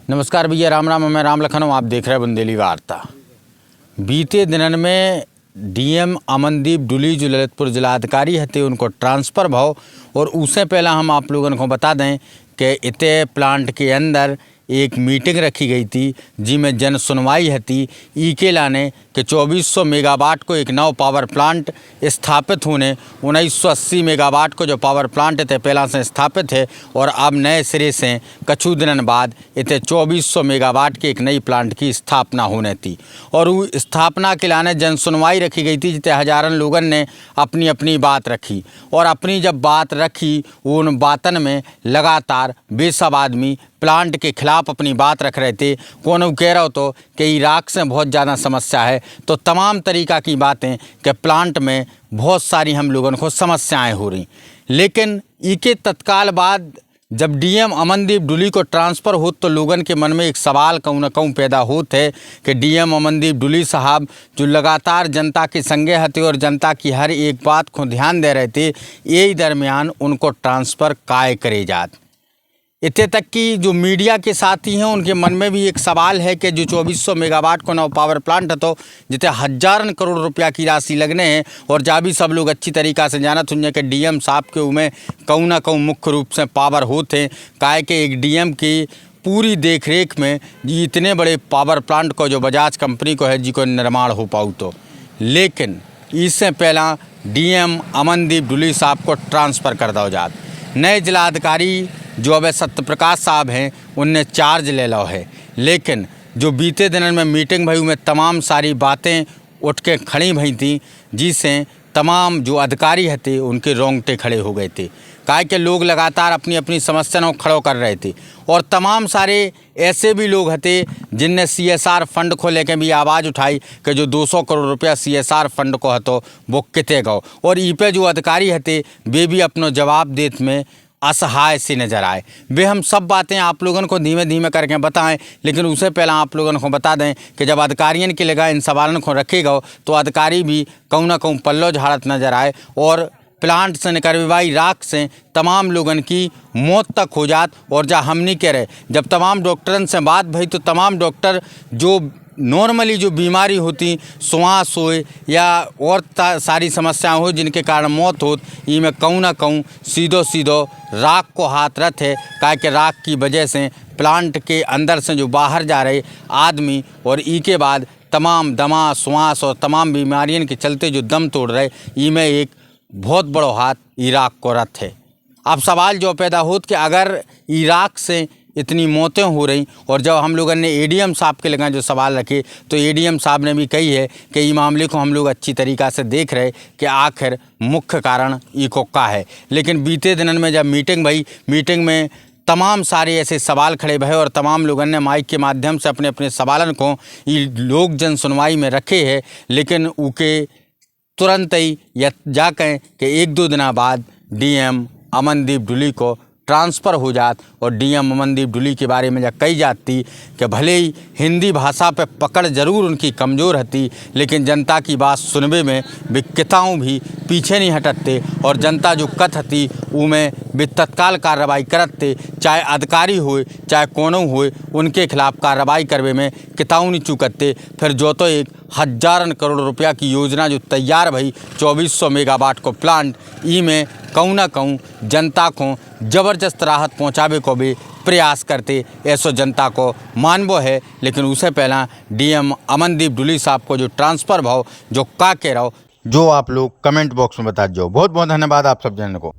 नमस्कार भैया, राम राम। मैं राम लखनऊ, आप देख रहे हैं बुंदेली वार्ता। बीते दिनन में डीएम अमनदीप डुली जो ललितपुर जिलाधिकारी हते उनको ट्रांसफ़र भाव। और उससे पहला हम आप लोगों को बता दें कि इते प्लांट के अंदर एक मीटिंग रखी गई थी जिसमें जन सुनवाई हती ई के लाने कि 2400 मेगावाट को एक नव पावर प्लांट स्थापित होने। 1980 मेगावाट को जो पावर प्लांट थे पहला से स्थापित है और अब नए सिरे से कछु दिनन बाद इतने 2400 मेगावाट की एक नई प्लांट की स्थापना होने थी। और वो स्थापना के लाने जन सुनवाई रखी गई थी जितने हजारन लोगों ने अपनी अपनी बात रखी। और अपनी जब बात रखी उन बातन में लगातार बेसब आदमी प्लांट के खिलाफ अपनी बात रख रहे थे। कौन कह रहा हो तो कि इराक से बहुत ज़्यादा समस्या है, तो तमाम तरीक़ा की बातें कि प्लांट में बहुत सारी हम लोगों को समस्याएं हो रही। लेकिन इसके तत्काल बाद जब डीएम अमनदीप डुली को ट्रांसफ़र हो तो लोगों के मन में एक सवाल कहूँ न कहूँ पैदा होता है कि डीएम अमनदीप डुली साहब जो लगातार जनता के संगे हते और जनता की हर एक बात को ध्यान दे रहे थे, यही दरमियान उनको ट्रांसफ़र काय करे जात। इतने तक कि जो मीडिया के साथी हैं उनके मन में भी एक सवाल है कि जो 2400 मेगावाट को नव पावर प्लांट है तो जितने हजारन करोड़ रुपया की राशि लगने हैं। और जा भी सब लोग अच्छी तरीक़ा से जानत हुए कि डीएम साहब के उमें कहूँ ना कहूँ मुख्य रूप से पावर होते हैं। काहे कि एक डीएम की पूरी देखरेख में इतने बड़े पावर प्लांट को जो बजाज कंपनी को है जी को निर्माण हो पाऊ तो। लेकिन इससे पहला डीएम अमनदीप डुली साहब को ट्रांसफ़र कर दो जात। नए जिलाधिकारी जो अब सत्यप्रकाश साहब हैं उनने चार्ज ले लो है। लेकिन जो बीते दिनों में मीटिंग भई में तमाम सारी बातें उठ के खड़ी भई थी जिससे तमाम जो अधिकारी हते उनके रोंगटे खड़े हो गए थे। काहे कि लोग लगातार अपनी अपनी समस्याओं को खड़ो कर रहे थे। और तमाम सारे ऐसे भी लोग हते जिनने सीएसआर फंड को लेकर भी आवाज़ उठाई कि जो 200 करोड़ रुपया सीएसआर फंड को हतो वो किते गो। और ई पे जो अधिकारी हते वे भी अपनो जवाब देत में असहाय से नजर आए। वे हम सब बातें आप लोगों को धीमे धीमे करके बताएं। लेकिन उससे पहले आप लोगों को बता दें कि जब अधिकारियों के लगा इन सवालों को रखेगा तो अधिकारी भी कहूँ ना कहूँ पल्लो झाड़त नजर आए। और प्लांट से निकलवाई राख से तमाम लोगों की मौत तक हो जात। और जा हम नहीं कह रहे, जब तमाम डॉक्टरन से बात भई तो तमाम डॉक्टर जो नॉर्मली जो बीमारी होती श्वास हो या और सारी समस्याएं हो जिनके कारण मौत हो, ये में कहूँ ना कहूँ सीधो राख को हाथ रथ है। काहे कि राख की वजह से प्लांट के अंदर से जो बाहर जा रहे आदमी और ई के बाद तमाम दमा श्वास और तमाम बीमारियों के चलते जो दम तोड़ रहे, ई में एक बहुत बड़ो हाथ इराक को रथ है। अब सवाल जो पैदा होत कि अगर इराक से इतनी मौतें हो रही और जब हम लोगों ने एडीएम साहब के लगा जो सवाल रखे तो एडीएम साहब ने भी कही है कि ये मामले को हम लोग अच्छी तरीक़ा से देख रहे कि आखिर मुख्य कारण इको का है। लेकिन बीते दिनों में जब मीटिंग भई, मीटिंग में तमाम सारे ऐसे सवाल खड़े भए और तमाम लोगों ने माइक के माध्यम से अपने अपने सवालन को ये लोक जन सुनवाई में रखे है। लेकिन उके तुरंत ही या जा कहें कि 1-2 दिन बाद डीएम अमनदीप डुली को ट्रांसफ़र हो जात। और डीएम अमनदीप डुली के बारे में जब कही जाती कि भले ही हिंदी भाषा पे पकड़ ज़रूर उनकी कमज़ोर हती लेकिन जनता की बात सुनबे में वे किताऊँ भी पीछे नहीं हटते। और जनता जो कथ हती उमें वे तत्काल कार्रवाई करते, चाहे अधिकारी होए चाहे कोनो होए उनके खिलाफ कार्रवाई करवे में किताऊँ नहीं चूकते। फिर जो तो एक हजारन करोड़ रुपया की योजना जो तैयार भई 2400 मेगावाट को प्लांट, ई में कहूँ ना कहूँ जनता को ज़बरदस्त राहत पहुँचावे को भी प्रयास करते, ऐसो जनता को मानबो है। लेकिन उससे पहला डीएम अमनदीप डुली साहब को जो ट्रांसफ़र भाव जो का कह रहा हो जो आप लोग कमेंट बॉक्स में बता दो। बहुत बहुत धन्यवाद आप सब जनों को।